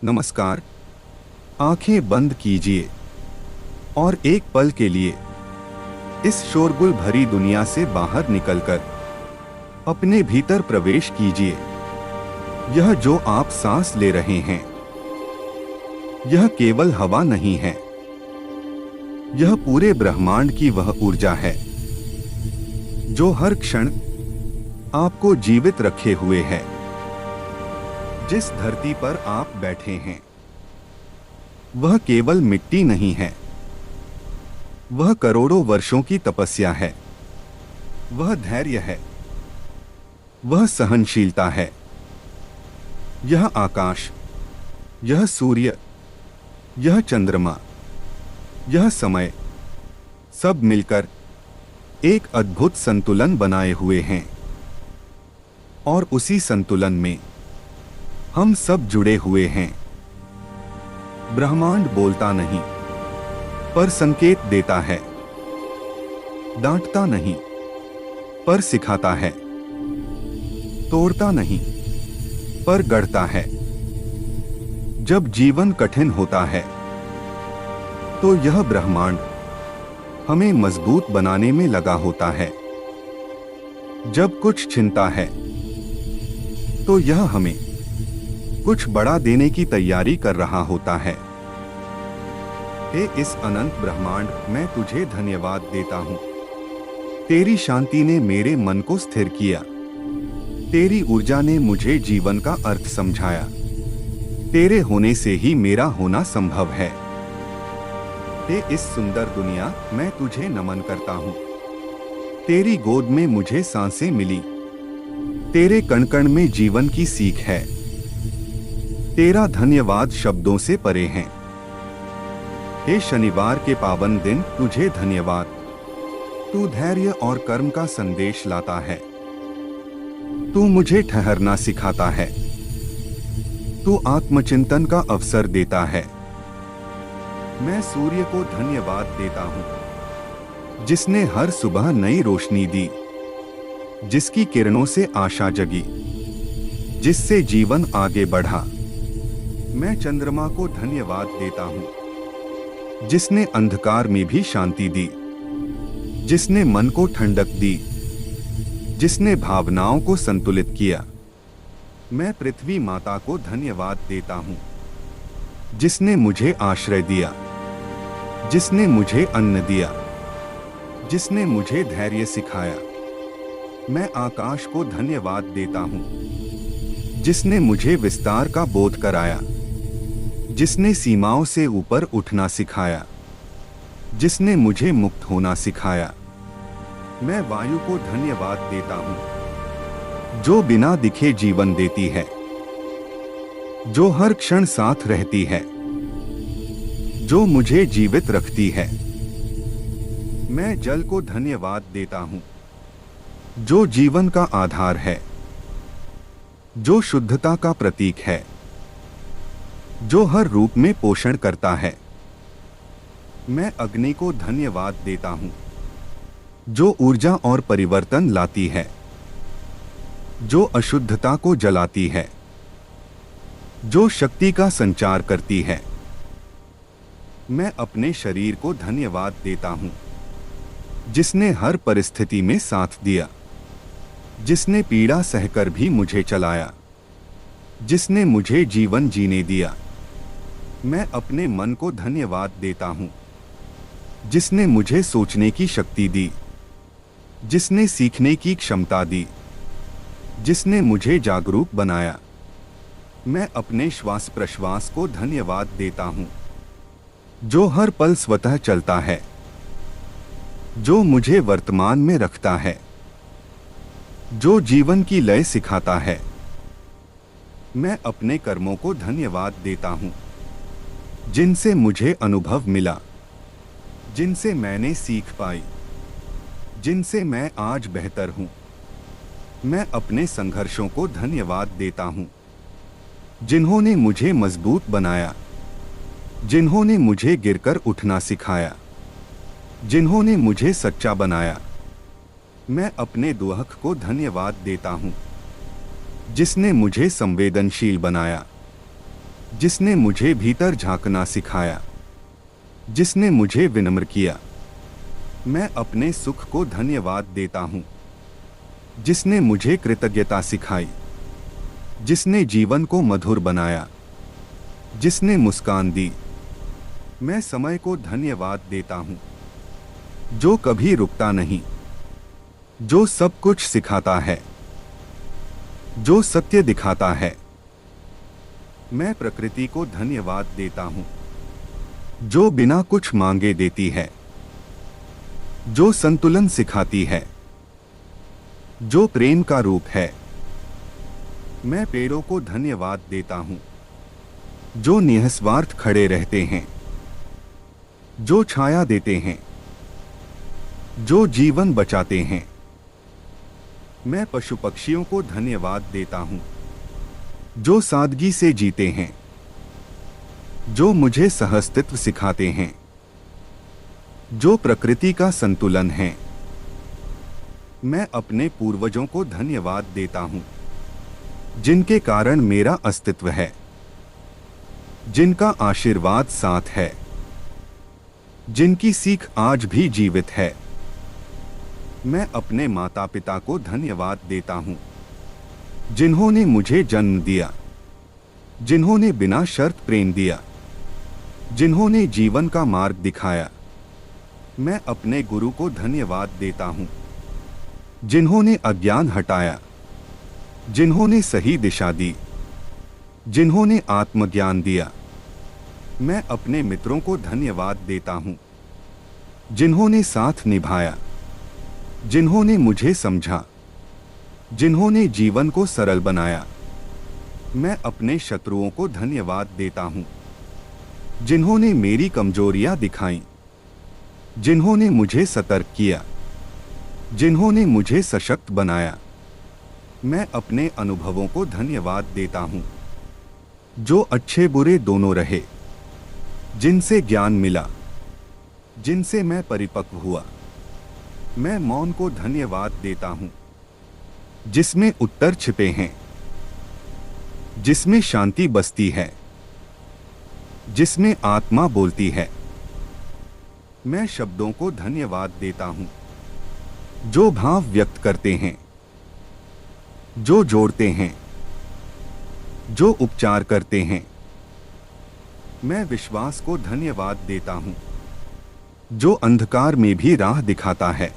नमस्कार। आंखें बंद कीजिए और एक पल के लिए इस शोरगुल भरी दुनिया से बाहर निकलकर अपने भीतर प्रवेश कीजिए। यह जो आप सांस ले रहे हैं, यह केवल हवा नहीं है। यह पूरे ब्रह्मांड की वह ऊर्जा है जो हर क्षण आपको जीवित रखे हुए है। जिस धरती पर आप बैठे हैं, वह केवल मिट्टी नहीं है, वह करोड़ों वर्षों की तपस्या है। वह धैर्य है, वह सहनशीलता है। यह आकाश, यह सूर्य, यह चंद्रमा, यह समय, सब मिलकर एक अद्भुत संतुलन बनाए हुए हैं। और उसी संतुलन में हम सब जुड़े हुए हैं। ब्रह्मांड बोलता नहीं, पर संकेत देता है। डांटता नहीं, पर सिखाता है। तोड़ता नहीं, पर गढ़ता है। जब जीवन कठिन होता है, तो यह ब्रह्मांड हमें मजबूत बनाने में लगा होता है। जब कुछ छिनता है, तो यह हमें कुछ बड़ा देने की तैयारी कर रहा होता है। हे इस अनंत ब्रह्मांड, मैं तुझे धन्यवाद देता हूँ। तेरी शांति ने मेरे मन को स्थिर किया। तेरी ऊर्जा ने मुझे जीवन का अर्थ समझाया। तेरे होने से ही मेरा होना संभव है। हे इस सुंदर दुनिया, मैं तुझे नमन करता हूँ। तेरी गोद में मुझे सांसें मिली। तेरे कण कण में जीवन की सीख है। तेरा धन्यवाद शब्दों से परे है। हे शनिवार के पावन दिन, तुझे धन्यवाद। तू धैर्य और कर्म का संदेश लाता है। तू मुझे ठहरना सिखाता है। तू आत्मचिंतन का अवसर देता है। मैं सूर्य को धन्यवाद देता हूँ, जिसने हर सुबह नई रोशनी दी, जिसकी किरणों से आशा जगी, जिससे जीवन आगे बढ़ा। मैं चंद्रमा को धन्यवाद देता हूँ, जिसने अंधकार में भी शांति दी, जिसने मन को ठंडक दी, जिसने भावनाओं को संतुलित किया। मैं पृथ्वी माता को धन्यवाद देता हूँ, जिसने मुझे आश्रय दिया, जिसने मुझे अन्न दिया, जिसने मुझे धैर्य सिखाया। मैं आकाश को धन्यवाद देता हूँ, जिसने मुझे विस्तार का बोध कराया, जिसने सीमाओं से ऊपर उठना सिखाया, जिसने मुझे मुक्त होना सिखाया। मैं वायु को धन्यवाद देता हूँ, जो बिना दिखे जीवन देती है, जो हर क्षण साथ रहती है, जो मुझे जीवित रखती है। मैं जल को धन्यवाद देता हूँ, जो जीवन का आधार है, जो शुद्धता का प्रतीक है, जो हर रूप में पोषण करता है। मैं अग्नि को धन्यवाद देता हूँ, जो ऊर्जा और परिवर्तन लाती है, जो अशुद्धता को जलाती है, जो शक्ति का संचार करती है। मैं अपने शरीर को धन्यवाद देता हूँ, जिसने हर परिस्थिति में साथ दिया, जिसने पीड़ा सहकर भी मुझे चलाया, जिसने मुझे जीवन जीने दिया। मैं अपने मन को धन्यवाद देता हूँ, जिसने मुझे सोचने की शक्ति दी, जिसने सीखने की क्षमता दी, जिसने मुझे जागरूक बनाया। मैं अपने श्वास प्रश्वास को धन्यवाद देता हूँ, जो हर पल स्वतः चलता है, जो मुझे वर्तमान में रखता है, जो जीवन की लय सिखाता है। मैं अपने कर्मों को धन्यवाद देता हूँ, जिनसे मुझे अनुभव मिला, जिनसे मैंने सीख पाई, जिनसे मैं आज बेहतर हूँ। मैं अपने संघर्षों को धन्यवाद देता हूँ, जिन्होंने मुझे मजबूत बनाया, जिन्होंने मुझे गिरकर उठना सिखाया, जिन्होंने मुझे सच्चा बनाया। मैं अपने दुहक को धन्यवाद देता हूँ, जिसने मुझे संवेदनशील बनाया, जिसने मुझे भीतर झांकना सिखाया, जिसने मुझे विनम्र किया। मैं अपने सुख को धन्यवाद देता हूँ। जिसने मुझे कृतज्ञता सिखाई, जिसने जीवन को मधुर बनाया, जिसने मुस्कान दी। मैं समय को धन्यवाद देता हूँ, जो कभी रुकता नहीं, जो सब कुछ सिखाता है, जो सत्य दिखाता है। मैं प्रकृति को धन्यवाद देता हूँ, जो बिना कुछ मांगे देती है, जो संतुलन सिखाती है, जो प्रेम का रूप है। मैं पेड़ों को धन्यवाद देता हूँ, जो निस्वार्थ खड़े रहते हैं, जो छाया देते हैं, जो जीवन बचाते हैं। मैं पशु पक्षियों को धन्यवाद देता हूँ, जो सादगी से जीते हैं, जो मुझे सहअस्तित्व सिखाते हैं, जो प्रकृति का संतुलन है। मैं अपने पूर्वजों को धन्यवाद देता हूँ, जिनके कारण मेरा अस्तित्व है, जिनका आशीर्वाद साथ है, जिनकी सीख आज भी जीवित है। मैं अपने माता पिता को धन्यवाद देता हूँ, जिन्होंने मुझे जन्म दिया, जिन्होंने बिना शर्त प्रेम दिया, जिन्होंने जीवन का मार्ग दिखाया। मैं अपने गुरु को धन्यवाद देता हूँ, जिन्होंने अज्ञान हटाया, जिन्होंने सही दिशा दी, जिन्होंने आत्मज्ञान दिया। मैं अपने मित्रों को धन्यवाद देता हूँ, जिन्होंने साथ निभाया, जिन्होंने मुझे समझा, जिन्होंने जीवन को सरल बनाया। मैं अपने शत्रुओं को धन्यवाद देता हूँ, जिन्होंने मेरी कमजोरियां दिखाईं, जिन्होंने मुझे सतर्क किया, जिन्होंने मुझे सशक्त बनाया। मैं अपने अनुभवों को धन्यवाद देता हूँ, जो अच्छे बुरे दोनों रहे, जिनसे ज्ञान मिला, जिनसे मैं परिपक्व हुआ। मैं मौन को धन्यवाद देता हूँ, जिसमें उत्तर छिपे हैं, जिसमें शांति बसती है, जिसमें आत्मा बोलती है। मैं शब्दों को धन्यवाद देता हूँ, जो भाव व्यक्त करते हैं, जो जोड़ते हैं, जो उपचार करते हैं। मैं विश्वास को धन्यवाद देता हूँ, जो अंधकार में भी राह दिखाता है,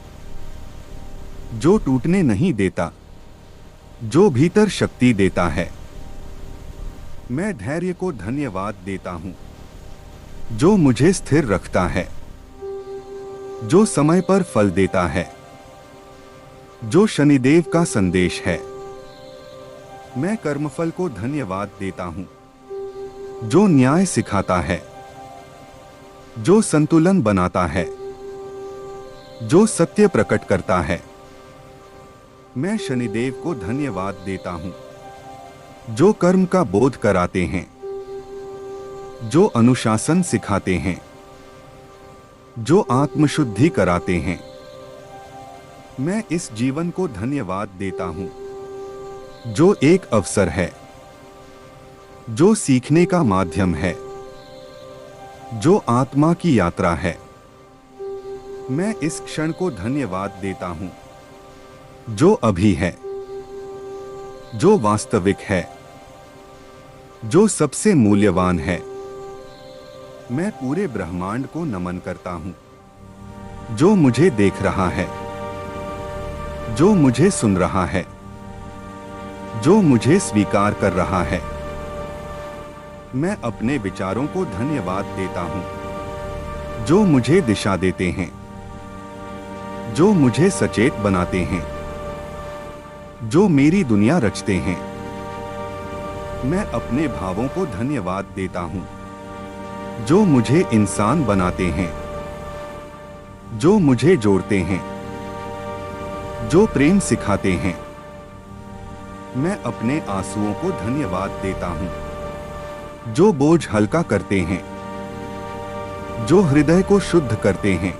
जो टूटने नहीं देता, जो भीतर शक्ति देता है। मैं धैर्य को धन्यवाद देता हूँ, जो मुझे स्थिर रखता है, जो समय पर फल देता है, जो शनिदेव का संदेश है। मैं कर्मफल को धन्यवाद देता हूँ, जो न्याय सिखाता है, जो संतुलन बनाता है, जो सत्य प्रकट करता है। मैं शनिदेव को धन्यवाद देता हूँ, जो कर्म का बोध कराते हैं, जो अनुशासन सिखाते हैं, जो आत्मशुद्धि कराते हैं। मैं इस जीवन को धन्यवाद देता हूँ, जो एक अवसर है, जो सीखने का माध्यम है, जो आत्मा की यात्रा है। मैं इस क्षण को धन्यवाद देता हूँ, जो अभी है, जो वास्तविक है, जो सबसे मूल्यवान है। मैं पूरे ब्रह्मांड को नमन करता हूँ, जो मुझे देख रहा है, जो मुझे सुन रहा है, जो मुझे स्वीकार कर रहा है। मैं अपने विचारों को धन्यवाद देता हूँ, जो मुझे दिशा देते हैं, जो मुझे सचेत बनाते हैं, जो मेरी दुनिया रचते हैं। मैं अपने भावों को धन्यवाद देता हूँ, जो मुझे इंसान बनाते हैं, जो मुझे जोड़ते हैं, जो प्रेम सिखाते हैं। मैं अपने आंसुओं को धन्यवाद देता हूँ, जो बोझ हल्का करते हैं, जो हृदय को शुद्ध करते हैं,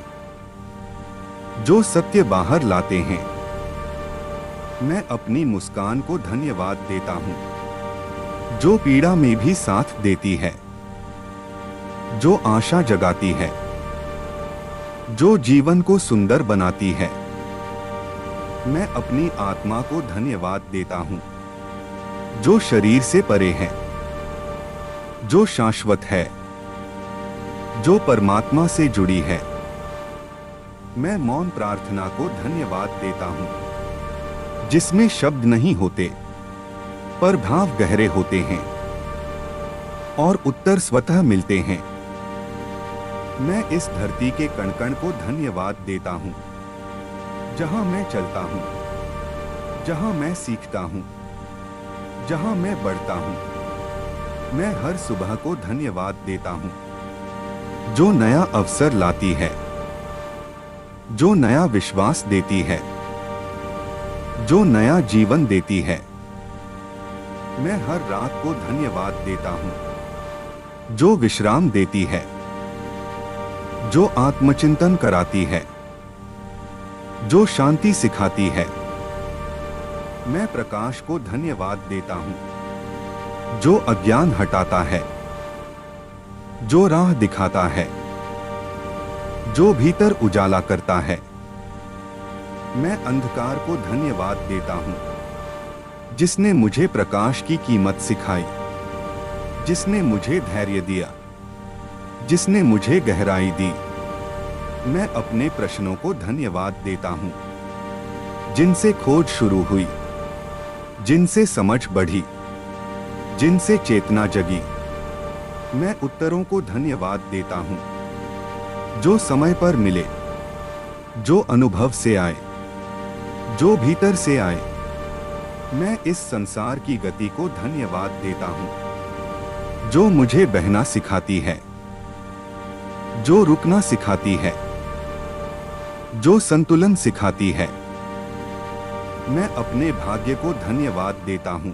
जो सत्य बाहर लाते हैं। मैं अपनी मुस्कान को धन्यवाद देता हूँ, जो पीड़ा में भी साथ देती है, जो आशा जगाती है, जो जीवन को सुंदर बनाती है। मैं अपनी आत्मा को धन्यवाद देता हूं, जो शरीर से परे है, जो शाश्वत है, जो परमात्मा से जुड़ी है। मैं मौन प्रार्थना को धन्यवाद देता हूं, जिसमें शब्द नहीं होते पर भाव गहरे होते हैं और उत्तर स्वतः मिलते हैं। मैं इस धरती के कण कण को धन्यवाद देता हूं, जहां मैं चलता हूं, जहां मैं सीखता हूं, जहां मैं बढ़ता हूं। मैं हर सुबह को धन्यवाद देता हूं, जो नया अवसर लाती है, जो नया विश्वास देती है, जो नया जीवन देती है। मैं हर रात को धन्यवाद देता हूं, जो विश्राम देती है, जो आत्मचिंतन कराती है, जो शांति सिखाती है। मैं प्रकाश को धन्यवाद देता हूं, जो अज्ञान हटाता है, जो राह दिखाता है, जो भीतर उजाला करता है। मैं अंधकार को धन्यवाद देता हूं, जिसने मुझे प्रकाश की कीमत सिखाई, जिसने मुझे धैर्य दिया, जिसने मुझे गहराई दी। मैं अपने प्रश्नों को धन्यवाद देता हूं, जिनसे खोज शुरू हुई, जिनसे समझ बढ़ी, जिनसे चेतना जगी। मैं उत्तरों को धन्यवाद देता हूं, जो समय पर मिले, जो अनुभव से आए, जो भीतर से आए। मैं इस संसार की गति को धन्यवाद देता हूं, जो मुझे बहना सिखाती है, जो रुकना सिखाती है, जो संतुलन सिखाती है। मैं अपने भाग्य को धन्यवाद देता हूं,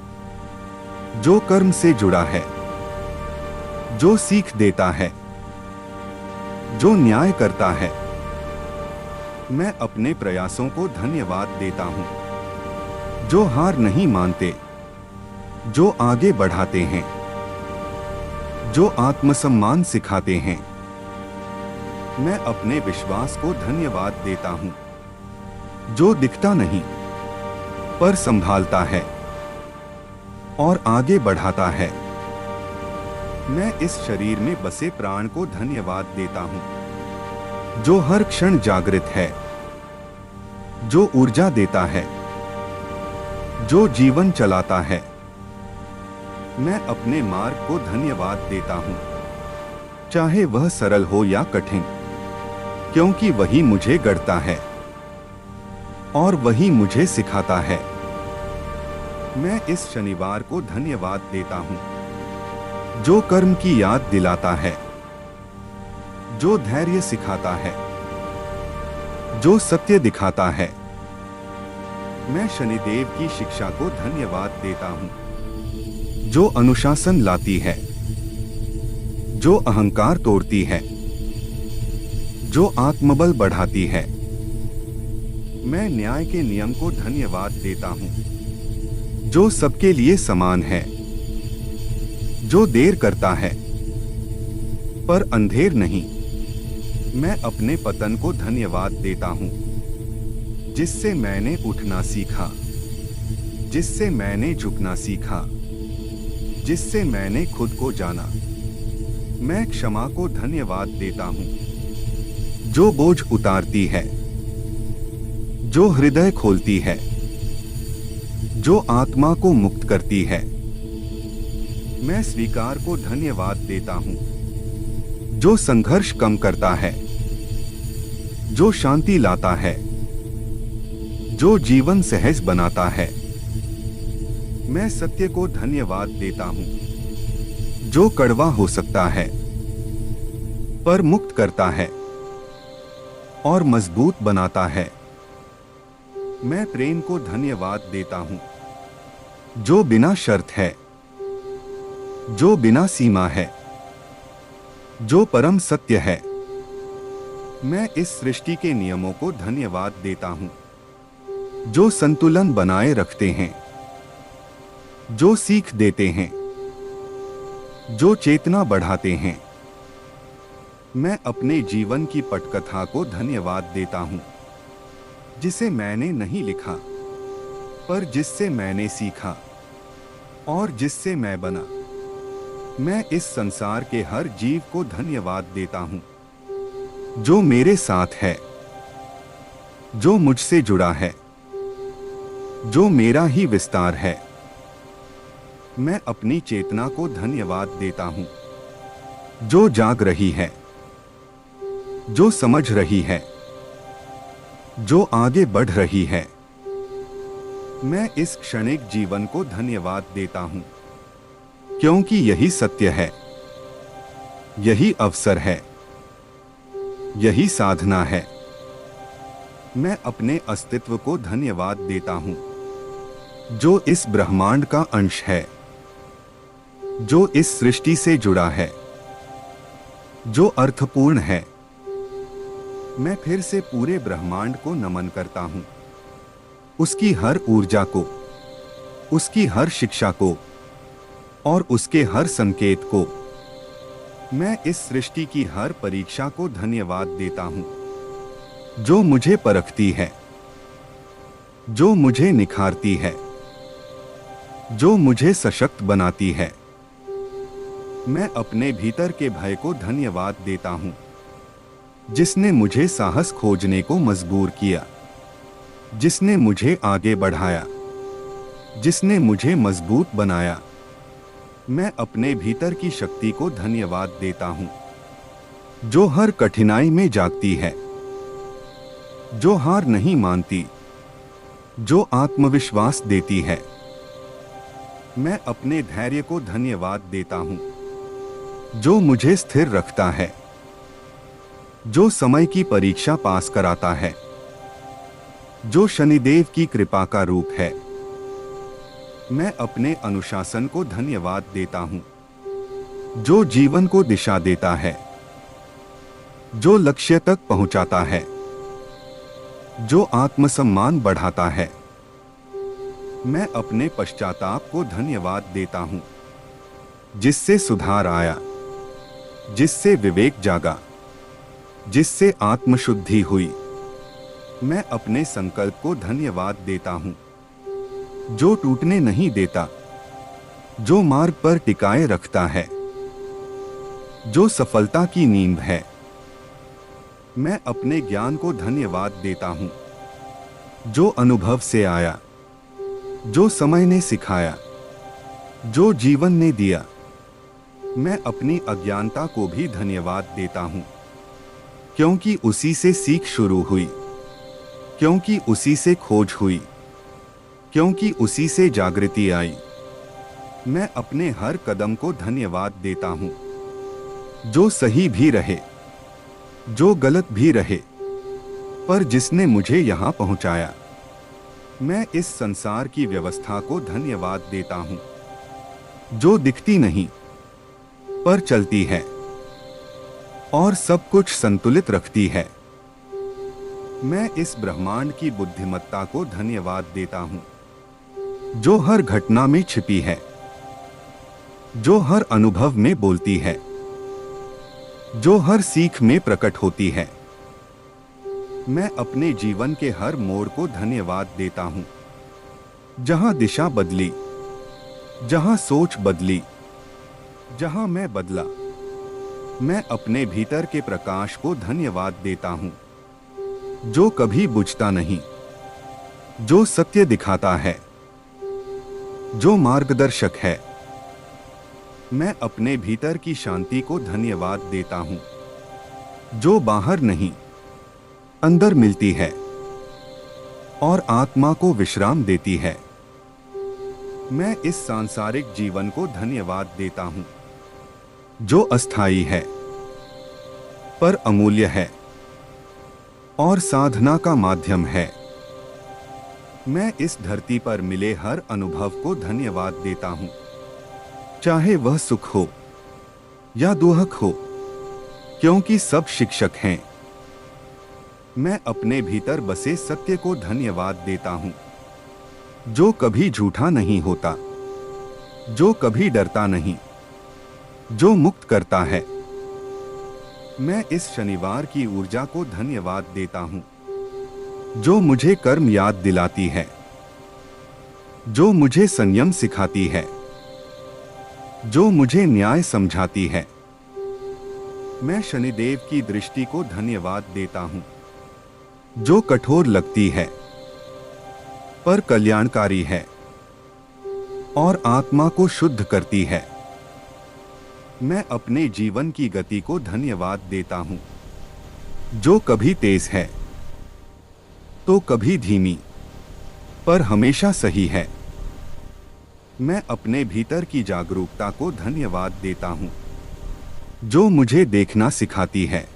जो कर्म से जुड़ा है, जो सीख देता है, जो न्याय करता है। मैं अपने प्रयासों को धन्यवाद देता हूं, जो हार नहीं मानते, जो आगे बढ़ाते हैं, जो आत्मसम्मान सिखाते हैं। मैं अपने विश्वास को धन्यवाद देता हूं, जो दिखता नहीं पर संभालता है और आगे बढ़ाता है। मैं इस शरीर में बसे प्राण को धन्यवाद देता हूं, जो हर क्षण जागृत है, जो ऊर्जा देता है, जो जीवन चलाता है। मैं अपने मार्ग को धन्यवाद देता हूं, चाहे वह सरल हो या कठिन, क्योंकि वही मुझे गढ़ता है और वही मुझे सिखाता है। मैं इस शनिवार को धन्यवाद देता हूं, जो कर्म की याद दिलाता है, जो धैर्य सिखाता है, जो सत्य दिखाता है। मैं शनिदेव की शिक्षा को धन्यवाद देता हूं, जो अनुशासन लाती है, जो अहंकार तोड़ती है, जो आत्मबल बढ़ाती है। मैं न्याय के नियम को धन्यवाद देता हूं, जो सबके लिए समान है, जो देर करता है पर अंधेर नहीं। मैं अपने पतन को धन्यवाद देता हूं, जिससे मैंने उठना सीखा, जिससे मैंने झुकना सीखा, जिससे मैंने खुद को जाना। मैं क्षमा को धन्यवाद देता हूं, जो बोझ उतारती है, जो हृदय खोलती है, जो आत्मा को मुक्त करती है। मैं स्वीकार को धन्यवाद देता हूं, जो संघर्ष कम करता है, जो शांति लाता है, जो जीवन सहज बनाता है। मैं सत्य को धन्यवाद देता हूं, जो कड़वा हो सकता है पर मुक्त करता है और मजबूत बनाता है। मैं प्रेम को धन्यवाद देता हूं, जो बिना शर्त है, जो बिना सीमा है, जो परम सत्य है। मैं इस सृष्टि के नियमों को धन्यवाद देता हूं, जो संतुलन बनाए रखते हैं, जो सीख देते हैं, जो चेतना बढ़ाते हैं। मैं अपने जीवन की पटकथा को धन्यवाद देता हूँ, जिसे मैंने नहीं लिखा, पर जिससे मैंने सीखा और जिससे मैं बना। मैं इस संसार के हर जीव को धन्यवाद देता हूँ, जो मेरे साथ है, जो मुझसे जुड़ा है, जो मेरा ही विस्तार है। मैं अपनी चेतना को धन्यवाद देता हूँ, जो जाग रही है, जो समझ रही है, जो आगे बढ़ रही है। मैं इस क्षणिक जीवन को धन्यवाद देता हूँ, क्योंकि यही सत्य है, यही अवसर है, यही साधना है। मैं अपने अस्तित्व को धन्यवाद देता हूँ, जो इस ब्रह्मांड का अंश है, जो इस सृष्टि से जुड़ा है, जो अर्थपूर्ण है। मैं फिर से पूरे ब्रह्मांड को नमन करता हूं, उसकी हर ऊर्जा को, उसकी हर शिक्षा को और उसके हर संकेत को। मैं इस सृष्टि की हर परीक्षा को धन्यवाद देता हूं, जो मुझे परखती है, जो मुझे निखारती है, जो मुझे सशक्त बनाती है। मैं अपने भीतर के भय को धन्यवाद देता हूं, जिसने मुझे साहस खोजने को मजबूर किया, जिसने मुझे आगे बढ़ाया, जिसने मुझे मजबूत बनाया। मैं अपने भीतर की शक्ति को धन्यवाद देता हूं, जो हर कठिनाई में जागती है, जो हार नहीं मानती, जो आत्मविश्वास देती है। मैं अपने धैर्य को धन्यवाद देता हूं, जो मुझे स्थिर रखता है, जो समय की परीक्षा पास कराता है, जो शनिदेव की कृपा का रूप है। मैं अपने अनुशासन को धन्यवाद देता हूं, जो जीवन को दिशा देता है, जो लक्ष्य तक पहुंचाता है, जो आत्मसम्मान बढ़ाता है। मैं अपने पश्चाताप को धन्यवाद देता हूं, जिससे सुधार आया, जिससे विवेक जागा, जिससे आत्मशुद्धि हुई। मैं अपने संकल्प को धन्यवाद देता हूं, जो टूटने नहीं देता, जो मार्ग पर टिकाए रखता है, जो सफलता की नींव है। मैं अपने ज्ञान को धन्यवाद देता हूं, जो अनुभव से आया, जो समय ने सिखाया, जो जीवन ने दिया। मैं अपनी अज्ञानता को भी धन्यवाद देता हूं, क्योंकि उसी से सीख शुरू हुई, क्योंकि उसी से खोज हुई, क्योंकि उसी से जागृति आई। मैं अपने हर कदम को धन्यवाद देता हूं, जो सही भी रहे, जो गलत भी रहे, पर जिसने मुझे यहां पहुंचाया। मैं इस संसार की व्यवस्था को धन्यवाद देता हूं, जो दिखती नहीं पर चलती है और सब कुछ संतुलित रखती है। मैं इस ब्रह्मांड की बुद्धिमत्ता को धन्यवाद देता हूं, जो हर घटना में छिपी है, जो हर अनुभव में बोलती है, जो हर सीख में प्रकट होती है। मैं अपने जीवन के हर मोड़ को धन्यवाद देता हूं, जहां दिशा बदली, जहां सोच बदली, जहां मैं बदला। मैं अपने भीतर के प्रकाश को धन्यवाद देता हूं, जो कभी बुझता नहीं, जो सत्य दिखाता है, जो मार्गदर्शक है। मैं अपने भीतर की शांति को धन्यवाद देता हूं, जो बाहर नहीं अंदर मिलती है और आत्मा को विश्राम देती है। मैं इस सांसारिक जीवन को धन्यवाद देता हूं, जो अस्थायी है पर अमूल्य है और साधना का माध्यम है। मैं इस धरती पर मिले हर अनुभव को धन्यवाद देता हूं, चाहे वह सुख हो या दुख हो, क्योंकि सब शिक्षक हैं। मैं अपने भीतर बसे सत्य को धन्यवाद देता हूं, जो कभी झूठा नहीं होता, जो कभी डरता नहीं, जो मुक्त करता है। मैं इस शनिवार की ऊर्जा को धन्यवाद देता हूं, जो मुझे कर्म याद दिलाती है, जो मुझे संयम सिखाती है, जो मुझे न्याय समझाती है। मैं शनिदेव की दृष्टि को धन्यवाद देता हूं, जो कठोर लगती है पर कल्याणकारी है और आत्मा को शुद्ध करती है। मैं अपने जीवन की गति को धन्यवाद देता हूं, जो कभी तेज है तो कभी धीमी, पर हमेशा सही है। मैं अपने भीतर की जागरूकता को धन्यवाद देता हूं, जो मुझे देखना सिखाती है,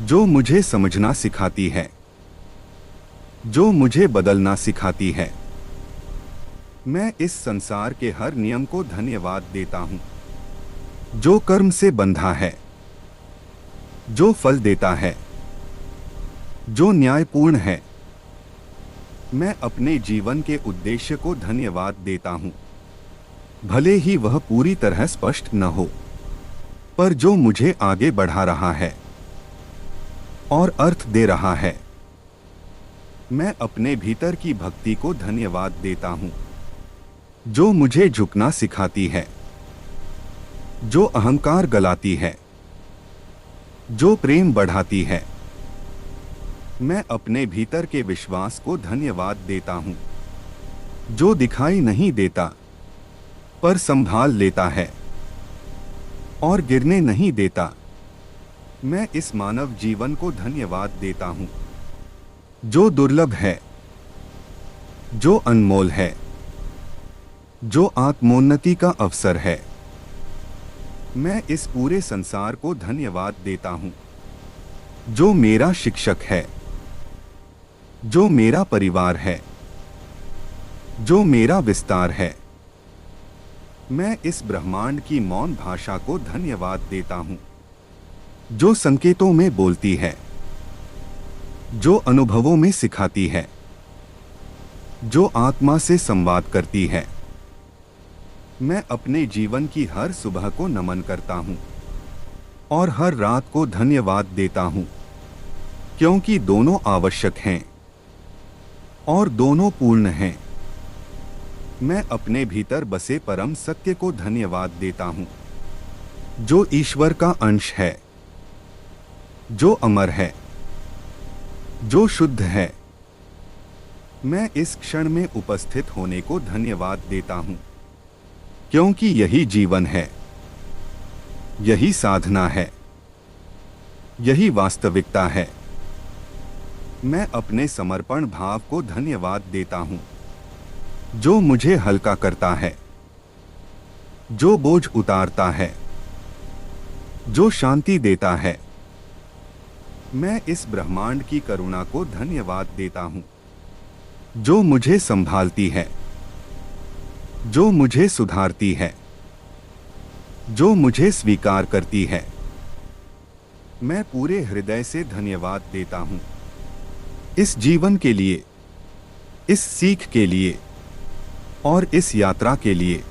जो मुझे समझना सिखाती है, जो मुझे बदलना सिखाती है। मैं इस संसार के हर नियम को धन्यवाद देता हूं, जो कर्म से बंधा है, जो फल देता है, जो न्यायपूर्ण है। मैं अपने जीवन के उद्देश्य को धन्यवाद देता हूं, भले ही वह पूरी तरह स्पष्ट न हो, पर जो मुझे आगे बढ़ा रहा है और अर्थ दे रहा है। मैं अपने भीतर की भक्ति को धन्यवाद देता हूं, जो मुझे झुकना सिखाती है, जो अहंकार गलाती है, जो प्रेम बढ़ाती है। मैं अपने भीतर के विश्वास को धन्यवाद देता हूं, जो दिखाई नहीं देता पर संभाल लेता है और गिरने नहीं देता। मैं इस मानव जीवन को धन्यवाद देता हूं, जो दुर्लभ है, जो अनमोल है, जो आत्मोन्नति का अवसर है। मैं इस पूरे संसार को धन्यवाद देता हूं, जो मेरा शिक्षक है, जो मेरा परिवार है, जो मेरा विस्तार है। मैं इस ब्रह्मांड की मौन भाषा को धन्यवाद देता हूं, जो संकेतों में बोलती है, जो अनुभवों में सिखाती है, जो आत्मा से संवाद करती है। मैं अपने जीवन की हर सुबह को नमन करता हूं और हर रात को धन्यवाद देता हूं, क्योंकि दोनों आवश्यक हैं और दोनों पूर्ण हैं। मैं अपने भीतर बसे परम सत्य को धन्यवाद देता हूं, जो ईश्वर का अंश है, जो अमर है, जो शुद्ध है। मैं इस क्षण में उपस्थित होने को धन्यवाद देता हूं, क्योंकि यही जीवन है, यही साधना है, यही वास्तविकता है। मैं अपने समर्पण भाव को धन्यवाद देता हूं, जो मुझे हल्का करता है, जो बोझ उतारता है, जो शांति देता है। मैं इस ब्रह्मांड की करुणा को धन्यवाद देता हूं, जो मुझे संभालती है, जो मुझे सुधारती है, जो मुझे स्वीकार करती है। मैं पूरे हृदय से धन्यवाद देता हूं, इस जीवन के लिए, इस सीख के लिए और इस यात्रा के लिए।